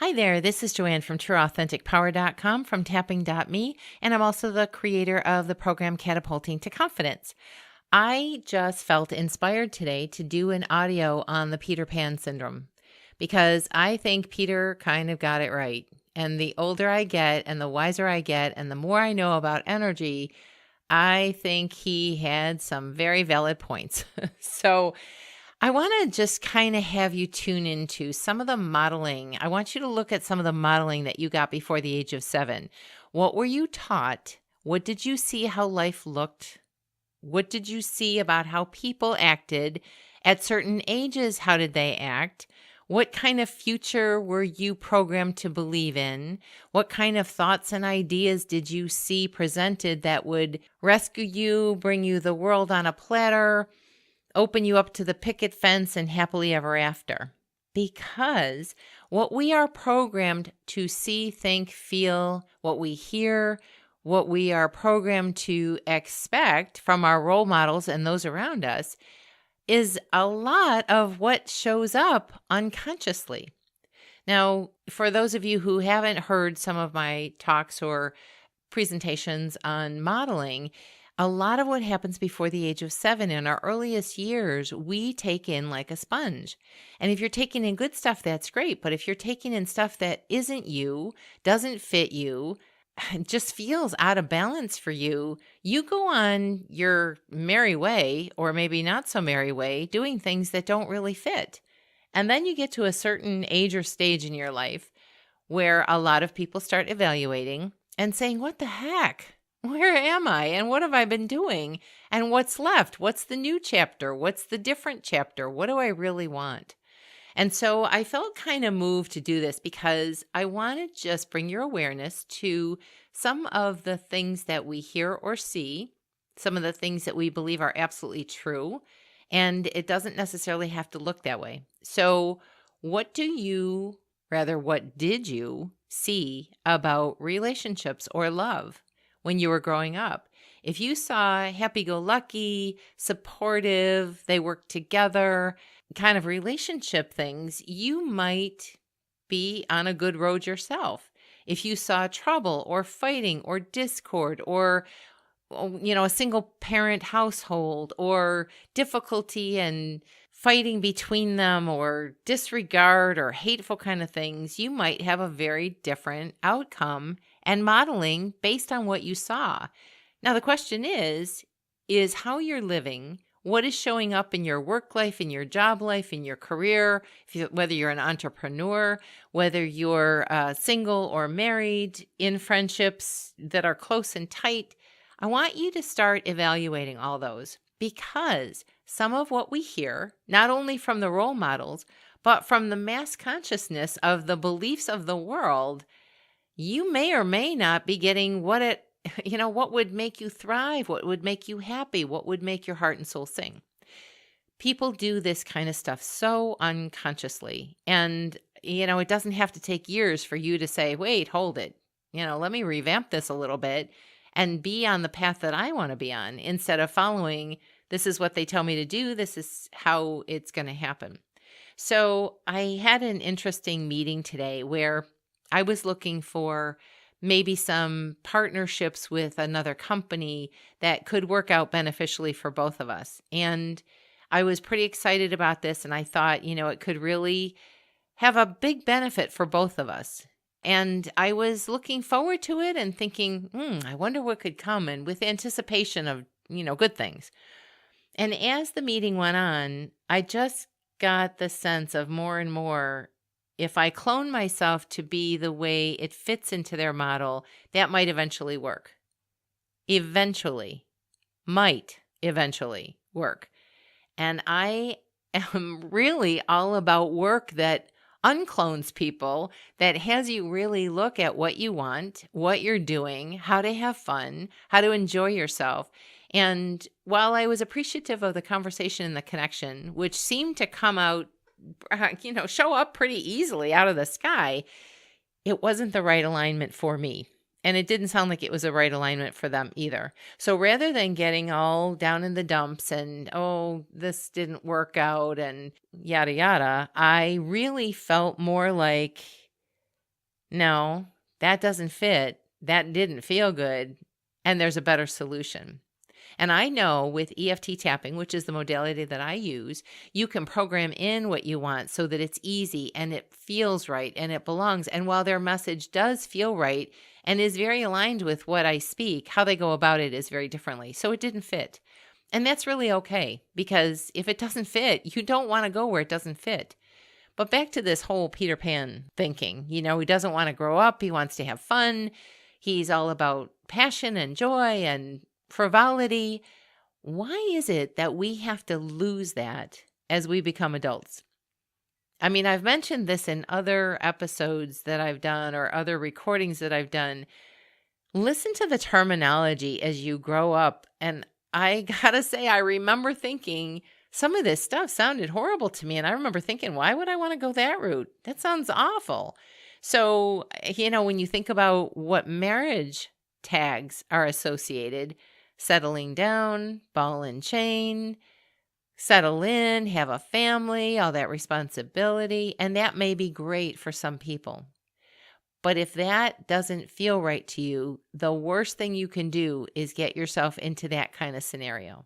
Hi there, this is Joanne from TrueAuthenticPower.com from tapping.me, and I'm also the creator of the program Catapulting to Confidence. I just felt inspired today to do an audio on the Peter Pan syndrome because I think Peter kind of got it right. And the older I get and the wiser I get and the more I know about energy, I think he had some very valid points. So I want to just kind of have you tune into some of the modeling. I want you to look at some of the modeling that you got before the age of 7. What were you taught? What did you see how life looked? What did you see about how people acted at certain ages? How did they act? What kind of future were you programmed to believe in? What kind of thoughts and ideas did you see presented that would rescue you, bring you the world on a platter, open you up to the picket fence and happily ever after? Because what we are programmed to see, think, feel, what we hear, what we are programmed to expect from our role models and those around us is a lot of what shows up unconsciously. Now, for those of you who haven't heard some of my talks or presentations on modeling, a lot of what happens before the age of 7 in our earliest years, we take in like a sponge. And if you're taking in good stuff, that's great. But if you're taking in stuff that isn't you, doesn't fit you, just feels out of balance for you, you go on your merry way, or maybe not so merry way, doing things that don't really fit. And then you get to a certain age or stage in your life where a lot of people start evaluating and saying, what the heck? Where am I? And what have I been doing? And what's left? What's the new chapter? What's the different chapter? What do I really want? And so I felt kind of moved to do this because I want to just bring your awareness to some of the things that we hear or see, some of the things that we believe are absolutely true, and it doesn't necessarily have to look that way. So what did you see about relationships or love when you were growing up? If you saw happy-go-lucky, supportive, they work together kind of relationship things, you might be on a good road yourself. If you saw trouble or fighting or discord or a single parent household or difficulty and fighting between them or disregard or hateful kind of things, you might have a very different outcome and modeling based on what you saw. Now, the question is how you're living, what is showing up in your work life, in your job life, in your career, whether you're an entrepreneur, whether you're single or married, in friendships that are close and tight. I want you to start evaluating all those because some of what we hear, not only from the role models, but from the mass consciousness of the beliefs of the world, you may or may not be getting what would make you thrive, what would make you happy, what would make your heart and soul sing. People do this kind of stuff so unconsciously. And, it doesn't have to take years for you to say, wait, hold it. Let me revamp this a little bit and be on the path that I want to be on instead of following, this is what they tell me to do, this is how it's going to happen. So I had an interesting meeting today where I was looking for maybe some partnerships with another company that could work out beneficially for both of us. And I was pretty excited about this, and I thought, it could really have a big benefit for both of us. And I was looking forward to it and thinking, I wonder what could come, and with anticipation of, good things. And as the meeting went on, I just got the sense of more and more, if I clone myself to be the way it fits into their model, that might eventually work. Might eventually work. And I am really all about work that unclones people, that has you really look at what you want, what you're doing, how to have fun, how to enjoy yourself. And while I was appreciative of the conversation and the connection, which seemed to come out, show up pretty easily out of the sky, it wasn't the right alignment for me. And it didn't sound like it was the right alignment for them either. So rather than getting all down in the dumps and, oh, this didn't work out and yada, yada, I really felt more like no, that doesn't fit. That didn't feel good. And there's a better solution. And I know with EFT tapping, which is the modality that I use, you can program in what you want so that it's easy and it feels right and it belongs. And while their message does feel right and is very aligned with what I speak, how they go about it is very differently. So it didn't fit. And that's really okay, because if it doesn't fit, you don't want to go where it doesn't fit. But back to this whole Peter Pan thinking, he doesn't want to grow up. He wants to have fun. He's all about passion and joy and frivolity. Why is it that we have to lose that as we become adults? I mean, I've mentioned this in other episodes that I've done or other recordings that I've done. Listen to the terminology as you grow up. And I gotta say, I remember thinking some of this stuff sounded horrible to me. And I remember thinking, why would I want to go that route? That sounds awful. So, when you think about what marriage tags are associated, settling down, ball and chain, settle in, have a family, all that responsibility. And that may be great for some people. But if that doesn't feel right to you, the worst thing you can do is get yourself into that kind of scenario.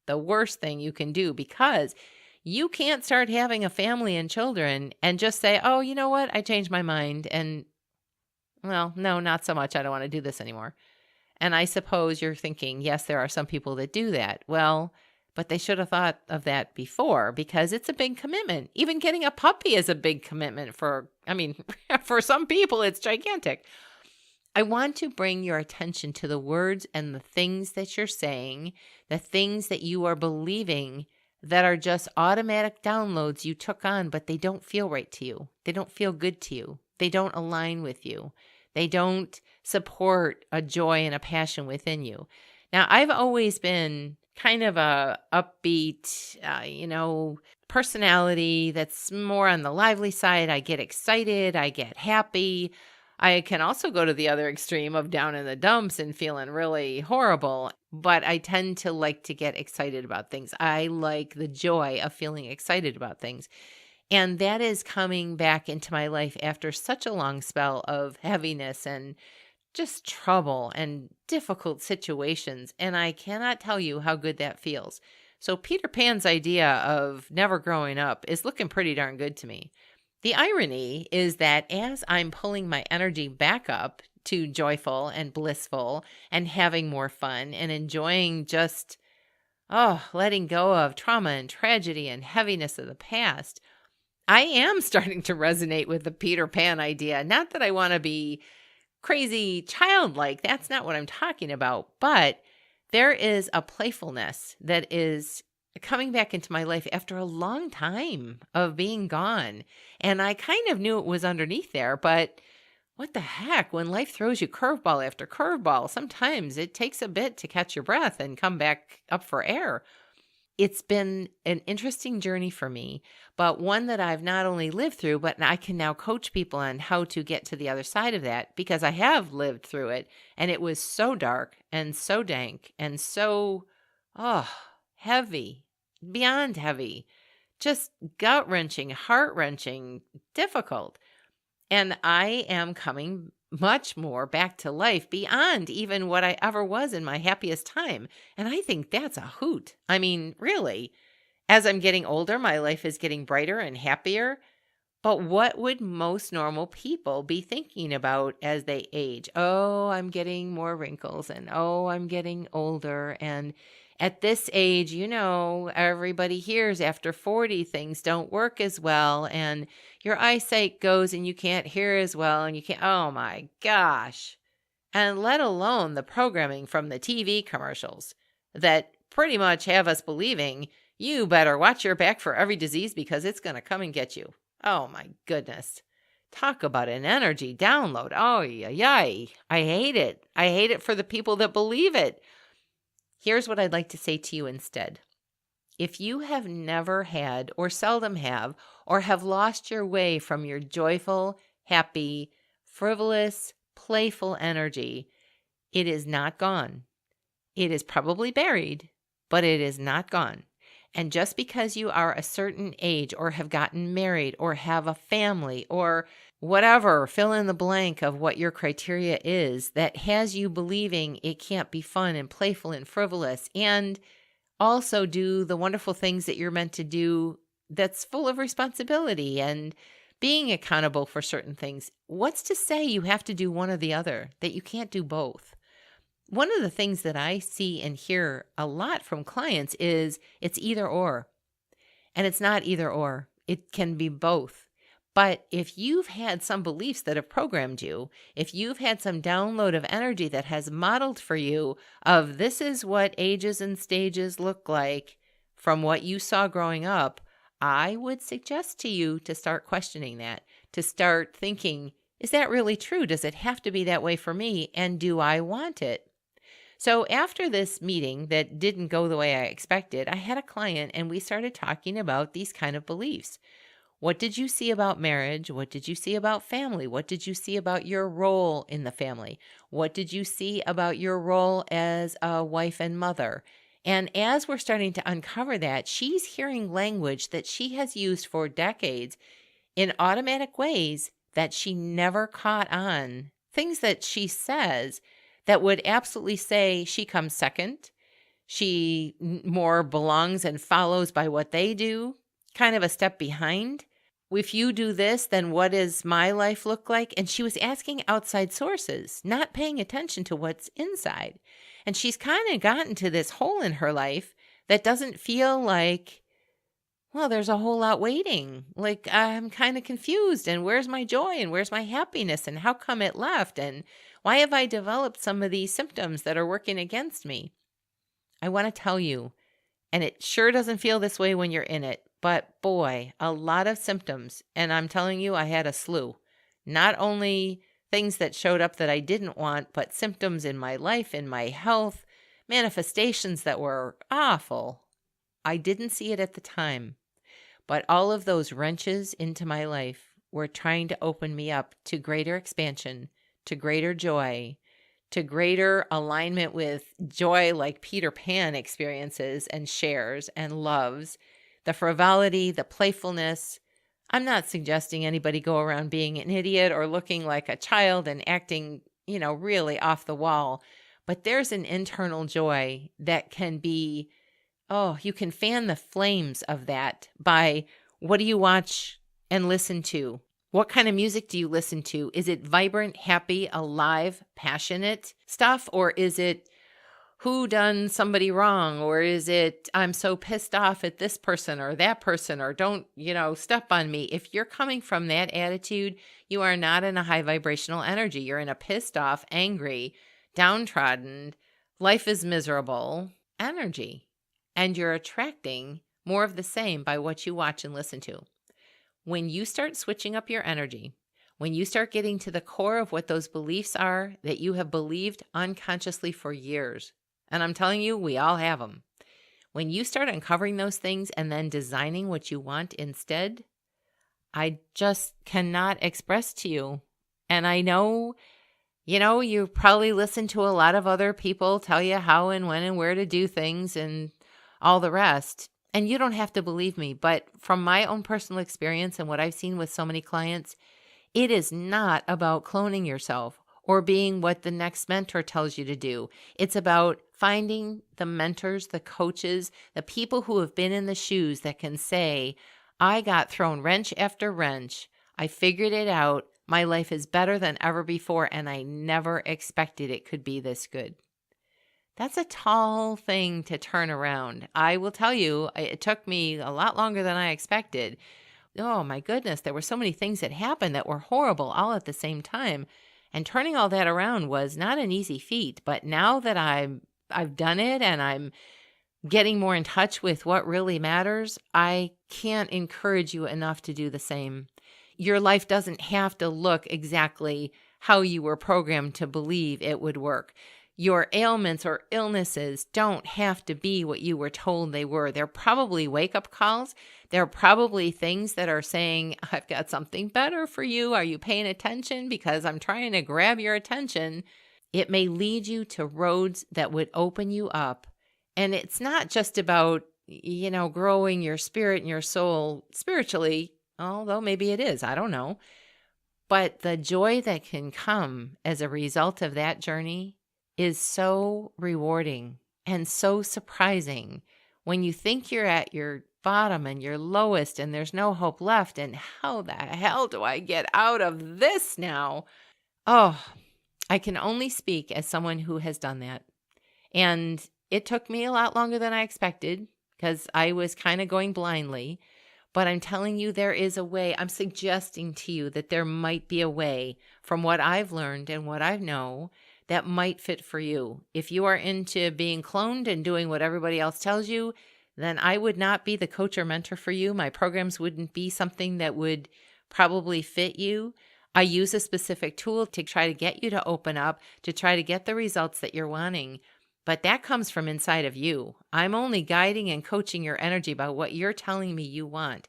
The worst thing you can do, because you can't start having a family and children and just say, oh, you know what? I changed my mind. And, well, no, not so much. I don't want to do this anymore. And I suppose you're thinking, yes, there are some people that do that. Well, but they should have thought of that before, because it's a big commitment. Even getting a puppy is a big commitment for some people, it's gigantic. I want to bring your attention to the words and the things that you're saying, the things that you are believing that are just automatic downloads you took on, but they don't feel right to you. They don't feel good to you. They don't align with you. They don't support a joy and a passion within you. Now, I've always been kind of a upbeat, personality that's more on the lively side. I get excited. I get happy. I can also go to the other extreme of down in the dumps and feeling really horrible, but I tend to like to get excited about things. I like the joy of feeling excited about things. And that is coming back into my life after such a long spell of heaviness and just trouble and difficult situations. And I cannot tell you how good that feels. So Peter Pan's idea of never growing up is looking pretty darn good to me. The irony is that as I'm pulling my energy back up to joyful and blissful and having more fun and enjoying just, letting go of trauma and tragedy and heaviness of the past, I am starting to resonate with the Peter Pan idea. Not that I want to be crazy childlike. That's not what I'm talking about. But there is a playfulness that is coming back into my life after a long time of being gone. And I kind of knew it was underneath there, but what the heck? When life throws you curveball after curveball, sometimes it takes a bit to catch your breath and come back up for air. It's been an interesting journey for me, but one that I've not only lived through, but I can now coach people on how to get to the other side of that, because I have lived through it, and it was so dark and so dank and so, heavy, beyond heavy, just gut-wrenching, heart-wrenching, difficult. And I am coming much more back to life beyond even what I ever was in my happiest time. And I think that's a hoot. I mean, really, as I'm getting older, my life is getting brighter and happier. But what would most normal people be thinking about as they age? Oh, I'm getting more wrinkles, and I'm getting older. And at this age, everybody hears after 40, things don't work as well. And your eyesight goes and you can't hear as well. And you can't, oh my gosh. And let alone the programming from the TV commercials that pretty much have us believing you better watch your back for every disease because it's going to come and get you. Oh my goodness. Talk about an energy download. Oh, yay. I hate it. I hate it for the people that believe it. Here's what I'd like to say to you instead. If you have never had or seldom have or have lost your way from your joyful, happy, frivolous, playful energy, it is not gone. It is probably buried, but it is not gone. And just because you are a certain age or have gotten married or have a family or whatever, fill in the blank of what your criteria is that has you believing it can't be fun and playful and frivolous, and also do the wonderful things that you're meant to do that's full of responsibility and being accountable for certain things. What's to say you have to do one or the other, that you can't do both? One of the things that I see and hear a lot from clients is it's either or. And it's not either or. It can be both. But if you've had some beliefs that have programmed you, if you've had some download of energy that has modeled for you of this is what ages and stages look like from what you saw growing up, I would suggest to you to start questioning that, to start thinking, is that really true? Does it have to be that way for me? And do I want it? So after this meeting that didn't go the way I expected, I had a client and we started talking about these kind of beliefs. What did you see about marriage? What did you see about family? What did you see about your role in the family? What did you see about your role as a wife and mother? And as we're starting to uncover that, she's hearing language that she has used for decades in automatic ways that she never caught on. Things that she says that would absolutely say she comes second. She more belongs and follows by what they do, kind of a step behind. If you do this, then what does my life look like? And she was asking outside sources, not paying attention to what's inside. And she's kind of gotten to this hole in her life that doesn't feel like, well, there's a whole lot waiting. Like, I'm kind of confused. And where's my joy? And where's my happiness? And how come it left? And why have I developed some of these symptoms that are working against me? I want to tell you, and it sure doesn't feel this way when you're in it, but boy, a lot of symptoms. And I'm telling you, I had a slew. Not only things that showed up that I didn't want, but symptoms in my life, in my health, manifestations that were awful. I didn't see it at the time, but all of those wrenches into my life were trying to open me up to greater expansion, to greater joy, to greater alignment with joy like Peter Pan experiences and shares and loves, the frivolity, the playfulness. I'm not suggesting anybody go around being an idiot or looking like a child and acting, really off the wall. But there's an internal joy that can be, you can fan the flames of that by what do you watch and listen to? What kind of music do you listen to? Is it vibrant, happy, alive, passionate stuff? Or is it who done somebody wrong? Or is it I'm so pissed off at this person or that person or don't, step on me? If you're coming from that attitude, you are not in a high vibrational energy. You're in a pissed off, angry, downtrodden, life is miserable energy. And you're attracting more of the same by what you watch and listen to. When you start switching up your energy, when you start getting to the core of what those beliefs are that you have believed unconsciously for years, and I'm telling you, we all have them. When you start uncovering those things and then designing what you want instead, I just cannot express to you. And I know, you probably listen to a lot of other people tell you how and when and where to do things and all the rest. And you don't have to believe me, but from my own personal experience and what I've seen with so many clients, it is not about cloning yourself or being what the next mentor tells you to do. It's about finding the mentors, the coaches, the people who have been in the shoes that can say, I got thrown wrench after wrench. I figured it out. My life is better than ever before, and I never expected it could be this good. That's a tall thing to turn around. I will tell you, it took me a lot longer than I expected. Oh my goodness, there were so many things that happened that were horrible all at the same time. And turning all that around was not an easy feat. But now that I've done it and I'm getting more in touch with what really matters, I can't encourage you enough to do the same. Your life doesn't have to look exactly how you were programmed to believe it would work. Your ailments or illnesses don't have to be what you were told they were. They're probably wake-up calls. They're probably things that are saying, I've got something better for you. Are you paying attention? Because I'm trying to grab your attention. It may lead you to roads that would open you up. And it's not just about, growing your spirit and your soul spiritually, although maybe it is. I don't know. But the joy that can come as a result of that journey is so rewarding and so surprising when you think you're at your bottom and your lowest and there's no hope left. And how the hell do I get out of this now? Oh, I can only speak as someone who has done that. And it took me a lot longer than I expected because I was kind of going blindly. But I'm telling you, there is a way. I'm suggesting to you that there might be a way from what I've learned and what I know that might fit for you. If you are into being cloned and doing what everybody else tells you, then I would not be the coach or mentor for you. My programs wouldn't be something that would probably fit you. I use a specific tool to try to get you to open up, to try to get the results that you're wanting. But that comes from inside of you. I'm only guiding and coaching your energy about what you're telling me you want.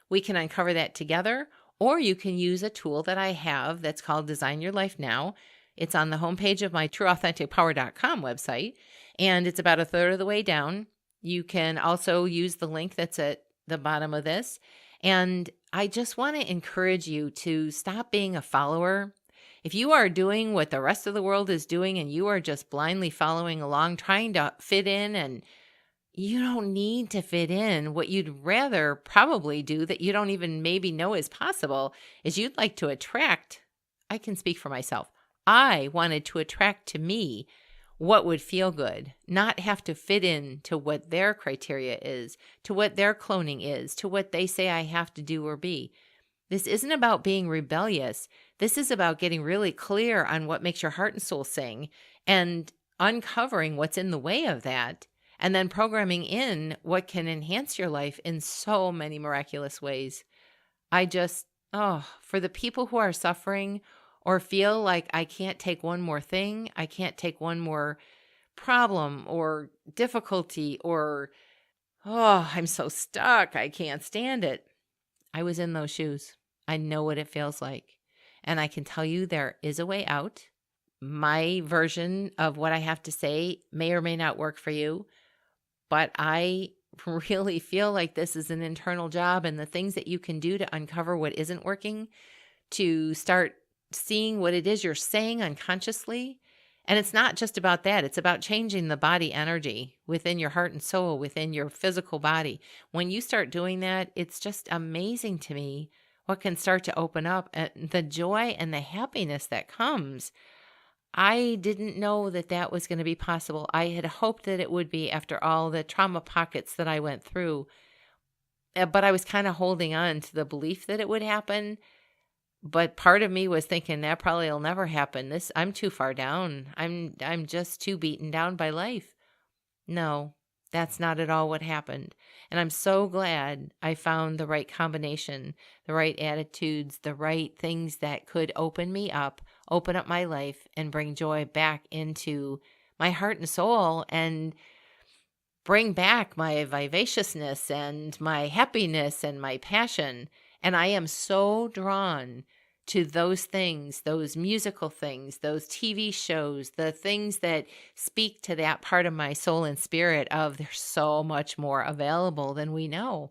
We can uncover that together, or you can use a tool that I have that's called Design Your Life Now. It's on the homepage of my trueauthenticpower.com website, and it's about a third of the way down. You can also use the link that's at the bottom of this. And I just want to encourage you to stop being a follower. If you are doing what the rest of the world is doing and you are just blindly following along, trying to fit in, and you don't need to fit in, what you'd rather probably do that you don't even maybe know is possible is you'd like to attract. I can speak for myself. I wanted to attract to me what would feel good, not have to fit in to what their criteria is, to what their cloning is, to what they say I have to do or be. This isn't about being rebellious. This is about getting really clear on what makes your heart and soul sing and uncovering what's in the way of that, and then programming in what can enhance your life in so many miraculous ways. For the people who are suffering or feel like I can't take one more thing, I can't take one more problem or difficulty, or, I'm so stuck, I can't stand it. I was in those shoes. I know what it feels like. And I can tell you there is a way out. My version of what I have to say may or may not work for you, but I really feel like this is an internal job, and the things that you can do to uncover what isn't working, to start seeing what it is you're saying unconsciously. And it's not just about that. It's about changing the body energy within your heart and soul, within your physical body. When you start doing that, it's just amazing to me what can start to open up, and the joy and the happiness that comes. I didn't know that that was going to be possible. I had hoped that it would be after all the trauma pockets that I went through. But I was kind of holding on to the belief that it would happen. But part of me was thinking that probably will never happen. I'm too far down. I'm just too beaten down by life. No, that's not at all what happened. And I'm so glad I found the right combination, the right attitudes, the right things that could open me up, open up my life, and bring joy back into my heart and soul, and bring back my vivaciousness and my happiness and my passion. And I am so drawn to those things, those musical things, those TV shows, the things that speak to that part of my soul and spirit of there's so much more available than we know.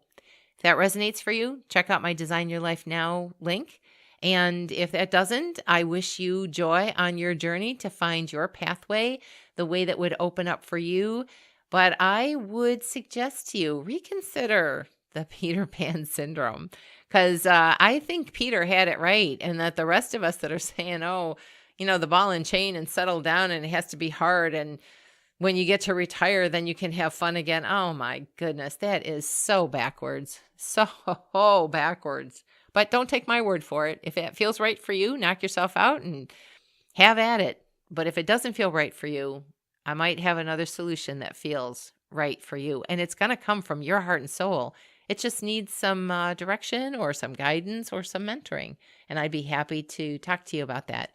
If that resonates for you, check out my Design Your Life Now link. And if that doesn't, I wish you joy on your journey to find your pathway, the way that would open up for you. But I would suggest to you reconsider the Peter Pan syndrome, because I think Peter had it right, and that the rest of us that are saying, the ball and chain and settle down and it has to be hard, and when you get to retire, then you can have fun again. Oh my goodness, that is so backwards, so backwards. But don't take my word for it. If it feels right for you, knock yourself out and have at it. But if it doesn't feel right for you, I might have another solution that feels right for you. And it's going to come from your heart and soul. It just needs some direction or some guidance or some mentoring. And I'd be happy to talk to you about that.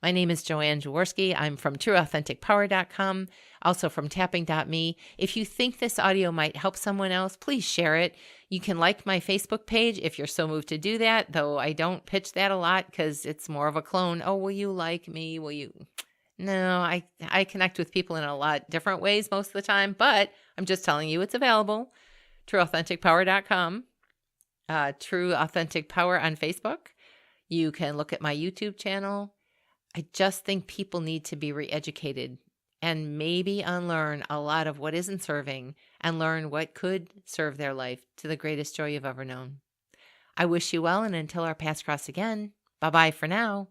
My name is Joanne Jaworski. I'm from trueauthenticpower.com, also from tapping.me. If you think this audio might help someone else, please share it. You can like my Facebook page if you're so moved to do that, though I don't pitch that a lot because it's more of a clone. Oh, will you like me? Will you? No, I connect with people in a lot different ways most of the time, but I'm just telling you it's available. trueauthenticpower.com, True Authentic Power on Facebook. You can look at my YouTube channel. I just think people need to be re-educated and maybe unlearn a lot of what isn't serving and learn what could serve their life to the greatest joy you've ever known. I wish you well, and until our paths cross again, bye-bye for now.